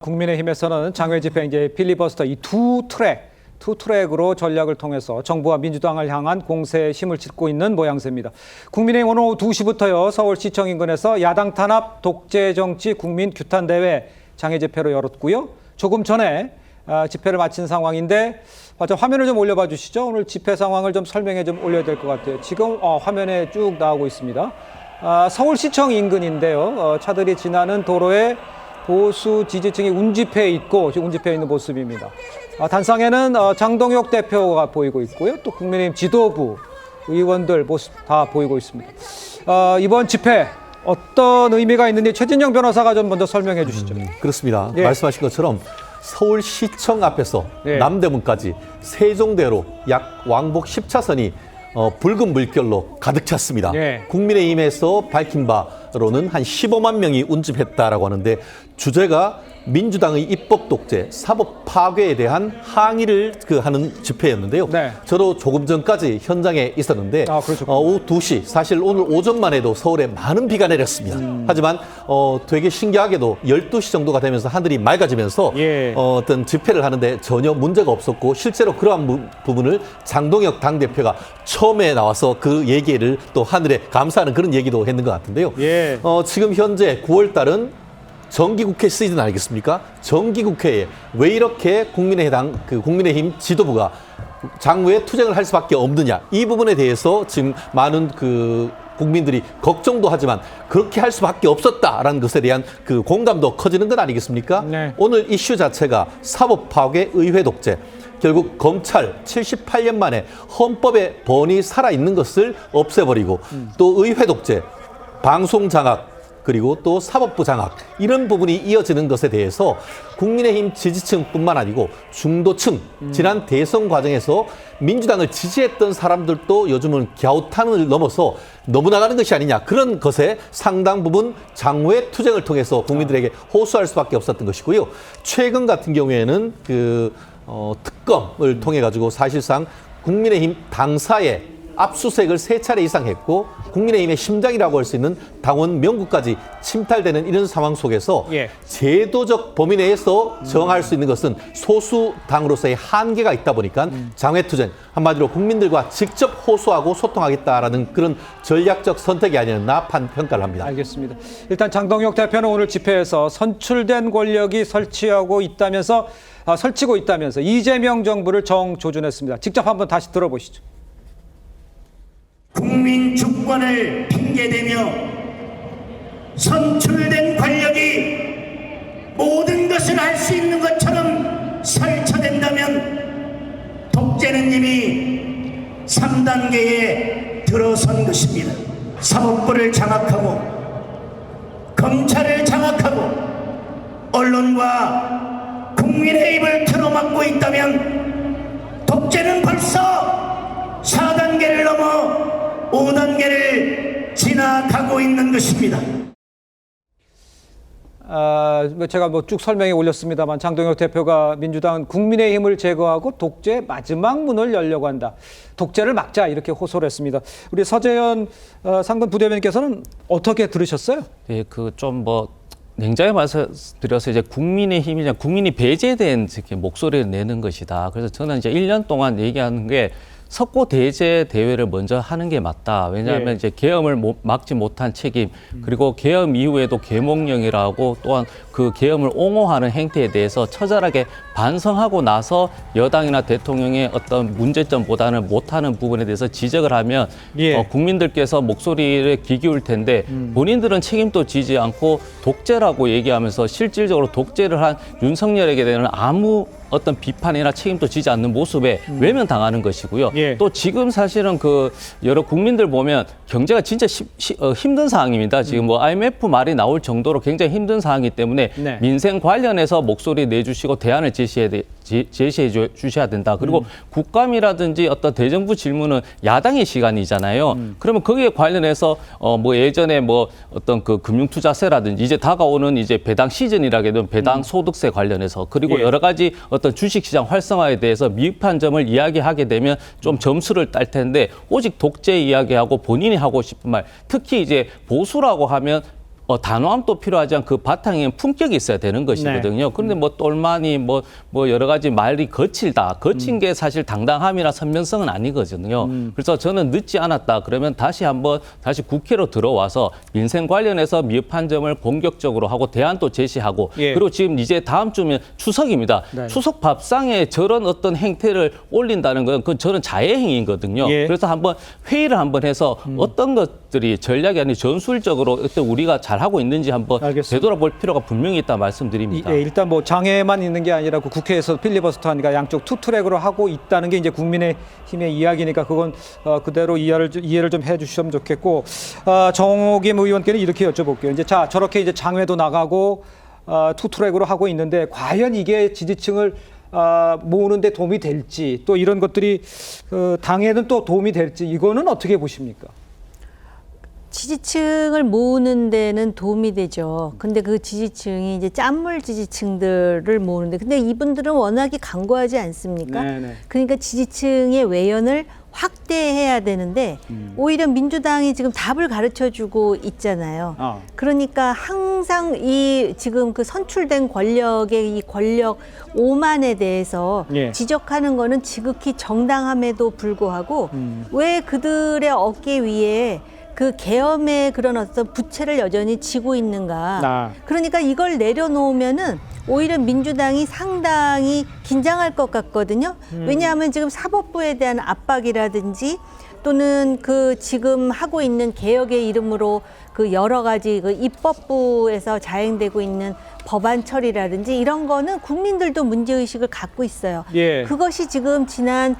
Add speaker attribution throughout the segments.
Speaker 1: 국민의힘에서는 장외 집회 이제 필리버스터 이 투 트랙으로 전략을 통해서 정부와 민주당을 향한 공세에 힘을 싣고 있는 모양새입니다. 국민의힘 오늘 오후 2시부터요 서울시청 인근에서 야당 탄압 독재 정치 국민 규탄 대회 장외 집회로 열었고요. 조금 전에 집회를 마친 상황인데 화면을 좀 올려봐 주시죠. 오늘 집회 상황을 좀 설명해 좀 올려야 될 것 같아요. 지금 화면에 쭉 나오고 있습니다. 서울시청 인근인데요. 차들이 지나는 도로에 보수 지지층이 운집해 있고 지금 운집해 있는 모습입니다. 단상에는 장동혁 대표가 보이고 있고요. 또 국민의힘 지도부 의원들 모습 다 보이고 있습니다. 이번 집회 어떤 의미가 있는지 최진영 변호사가 좀 먼저 설명해 주시죠.
Speaker 2: 그렇습니다.
Speaker 1: 예.
Speaker 2: 말씀하신 것처럼 서울시청 앞에서
Speaker 1: 예.
Speaker 2: 남대문까지 세종대로 약 왕복 10차선이 붉은 물결로 가득 찼습니다.
Speaker 1: 예.
Speaker 2: 국민의힘에서 밝힌 바로는 한 15만 명이 운집했다라고 하는데 주제가 민주당의 입법 독재, 사법 파괴에 대한 항의를 하는 집회였는데요.
Speaker 1: 네.
Speaker 2: 저도 조금 전까지 현장에 있었는데
Speaker 1: 그렇죠.
Speaker 2: 오후 2시, 사실 오늘 오전만 해도 서울에 많은 비가 내렸습니다. 하지만 되게 신기하게도 12시 정도가 되면서 하늘이 맑아지면서
Speaker 1: 예.
Speaker 2: 어떤 집회를 하는데 전혀 문제가 없었고 실제로 그러한 부분을 장동혁 당대표가 처음에 나와서 그 얘기를 또 하늘에 감사하는 그런 얘기도 했는 것 같은데요.
Speaker 1: 예.
Speaker 2: 지금 현재 9월 달은 정기국회 시즌 아니겠습니까? 정기국회에 왜 이렇게 국민의힘 지도부가 장외 투쟁을 할 수밖에 없느냐. 이 부분에 대해서 지금 많은 국민들이 걱정도 하지만 그렇게 할 수밖에 없었다라는 것에 대한 공감도 커지는 것 아니겠습니까?
Speaker 1: 네.
Speaker 2: 오늘 이슈 자체가 사법 파괴, 의회 독재. 결국 검찰 78년 만에 헌법의 번이 살아있는 것을 없애버리고 또 의회 독재, 방송 장악, 그리고 또 사법부 장악 이런 부분이 이어지는 것에 대해서 국민의힘 지지층뿐만 아니고 중도층 지난 대선 과정에서 민주당을 지지했던 사람들도 요즘은 갸우탄을 넘어서 너무 나가는 것이 아니냐 그런 것에 상당 부분 장외 투쟁을 통해서 국민들에게 호소할 수밖에 없었던 것이고요. 최근 같은 경우에는 특검을 통해 가지고 사실상 국민의힘 당사에 압수수색을 3차례 이상 했고 국민의힘의 심장이라고 할 수 있는 당원 명부까지 침탈되는 이런 상황 속에서
Speaker 1: 예.
Speaker 2: 제도적 범위 내에서 정할 수 있는 것은 소수 당으로서의 한계가 있다 보니까 장외투쟁, 한마디로 국민들과 직접 호소하고 소통하겠다라는 그런 전략적 선택이 아니었나 평가를 합니다.
Speaker 1: 알겠습니다. 일단 장동혁 대표는 오늘 집회에서 선출된 권력이 설치고 있다면서 이재명 정부를 정조준했습니다. 직접 한번 다시 들어보시죠.
Speaker 3: 국민 주권을 핑계대며 선출된 권력이 모든 것을 할 수 있는 것처럼 설치된다면 독재는 이미 3단계에 들어선 것입니다. 사법부를 장악하고 검찰을 장악하고 언론과 국민의 입을 틀어막고 있다면 독재는 벌써 4단계를 넘어 5단계를 지나가고 있는 것입니다.
Speaker 1: 제가 쭉 설명해 올렸습니다만 장동혁 대표가 민주당은 국민의힘을 제거하고 독재 마지막 문을 열려고 한다. 독재를 막자 이렇게 호소를 했습니다. 우리 서재현 상근 부대변인께서는 어떻게 들으셨어요?
Speaker 4: 네, 냉정히 말씀드려서 이제 국민의힘이 국민이 배제된 목소리를 내는 것이다. 그래서 저는 이제 1년 동안 얘기하는 게 석고 대제 대회를 먼저 하는 게 맞다. 왜냐하면
Speaker 1: 예.
Speaker 4: 이제 계엄을 막지 못한 책임, 그리고 계엄 이후에도 계몽령이라고 또한 그 계엄을 옹호하는 행태에 대해서 처절하게 반성하고 나서 여당이나 대통령의 어떤 문제점보다는 못하는 부분에 대해서 지적을 하면
Speaker 1: 예.
Speaker 4: 국민들께서 목소리를 귀 기울 텐데 본인들은 책임도 지지 않고 독재라고 얘기하면서 실질적으로 독재를 한 윤석열에게 대한 아무 어떤 비판이나 책임도 지지 않는 모습에 외면당하는 것이고요.
Speaker 1: 예.
Speaker 4: 또 지금 사실은 여러 국민들 보면 경제가 진짜 힘든 상황입니다. 지금 IMF 말이 나올 정도로 굉장히 힘든 상황이기 때문에
Speaker 1: 네.
Speaker 4: 민생 관련해서 목소리 내주시고 대안을 제시해 주셔야 된다. 그리고 국감이라든지 어떤 대정부 질문은 야당의 시간이잖아요. 그러면 거기에 관련해서 예전에 어떤 금융투자세라든지 이제 다가오는 이제 배당 시즌이라게 되면 배당 소득세 관련해서 그리고
Speaker 1: 예.
Speaker 4: 여러 가지 어떤 주식시장 활성화에 대해서 미흡한 점을 이야기하게 되면 좀 점수를 딸 텐데 오직 독재 이야기하고 본인이 하고 싶은 말, 특히 이제 보수라고 하면 단호함도 필요하지만 그 바탕에 품격이 있어야 되는 것이거든요. 그런데 뭐 똘마니 뭐 여러 가지 말이 거친 게 사실 당당함이나 선명성은 아니거든요. 그래서 저는 늦지 않았다. 그러면 다시 국회로 들어와서 민생 관련해서 미흡한 점을 본격적으로 하고 대안도 제시하고
Speaker 1: 예.
Speaker 4: 그리고 지금 이제 다음 주면 추석입니다.
Speaker 1: 네.
Speaker 4: 추석 밥상에 저런 어떤 행태를 올린다는 건 그건 저는 자해행위거든요.
Speaker 1: 예.
Speaker 4: 그래서 한번 회의를 한번 해서 어떤 것들이 전략이 아니라 전술적으로 어떤 우리가 잘하고 있는지 한번
Speaker 1: 알겠습니다.
Speaker 4: 되돌아볼 필요가 분명히 있다 말씀드립니다.
Speaker 1: 예, 일단 뭐 장애만 있는 게 아니라 그 국회에서 필리버스터 하니까 양쪽 투트랙으로 하고 있다는 게 이제 국민의힘의 이야기니까 그건 그대로 이해를 좀 해주시면 좋겠고 정호김 의원께는 이렇게 여쭤볼게요. 이제 자 저렇게 이제 장외도 나가고 투트랙으로 하고 있는데 과연 이게 지지층을 모으는데 도움이 될지 또 이런 것들이 당에는 또 도움이 될지 이거는 어떻게 보십니까?
Speaker 5: 지지층을 모으는 데는 도움이 되죠. 근데 그 지지층이 이제 짠물 지지층들을 모으는데, 근데 이분들은 워낙에 강고하지 않습니까?
Speaker 1: 네네.
Speaker 5: 그러니까 지지층의 외연을 확대해야 되는데 오히려 민주당이 지금 답을 가르쳐주고 있잖아요. 그러니까 항상 이 지금 그 선출된 권력의 이 권력 오만에 대해서
Speaker 1: 예.
Speaker 5: 지적하는 거는 지극히 정당함에도 불구하고 왜 그들의 어깨 위에 그 계엄의 그런 어떤 부채를 여전히 지고 있는가. 그러니까 이걸 내려놓으면은 오히려 민주당이 상당히 긴장할 것 같거든요. 왜냐하면 지금 사법부에 대한 압박이라든지 또는 그 지금 하고 있는 개혁의 이름으로 그 여러 가지 그 입법부에서 자행되고 있는 법안 처리라든지 이런 거는 국민들도 문제의식을 갖고 있어요.
Speaker 1: 예.
Speaker 5: 그것이 지금 지난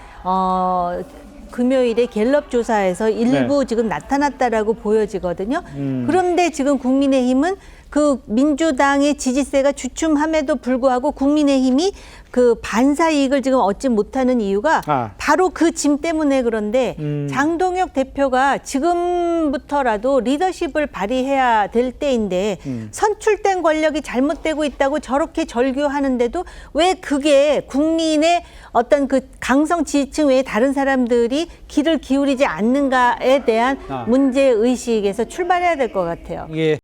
Speaker 5: 금요일에 갤럽 조사에서 일부 지금 나타났다라고 보여지거든요. 그런데 지금 국민의힘은 그 민주당의 지지세가 주춤함에도 불구하고 국민의힘이 그 반사 이익을 지금 얻지 못하는 이유가 바로 그 짐 때문에 그런데 장동혁 대표가 지금부터라도 리더십을 발휘해야 될 때인데 선출된 권력이 잘못되고 있다고 저렇게 절규하는데도 왜 그게 국민의 어떤 그 강성 지지층 외에 다른 사람들이 귀를 기울이지 않는가에 대한 문제의식에서 출발해야 될 것 같아요.
Speaker 1: 예.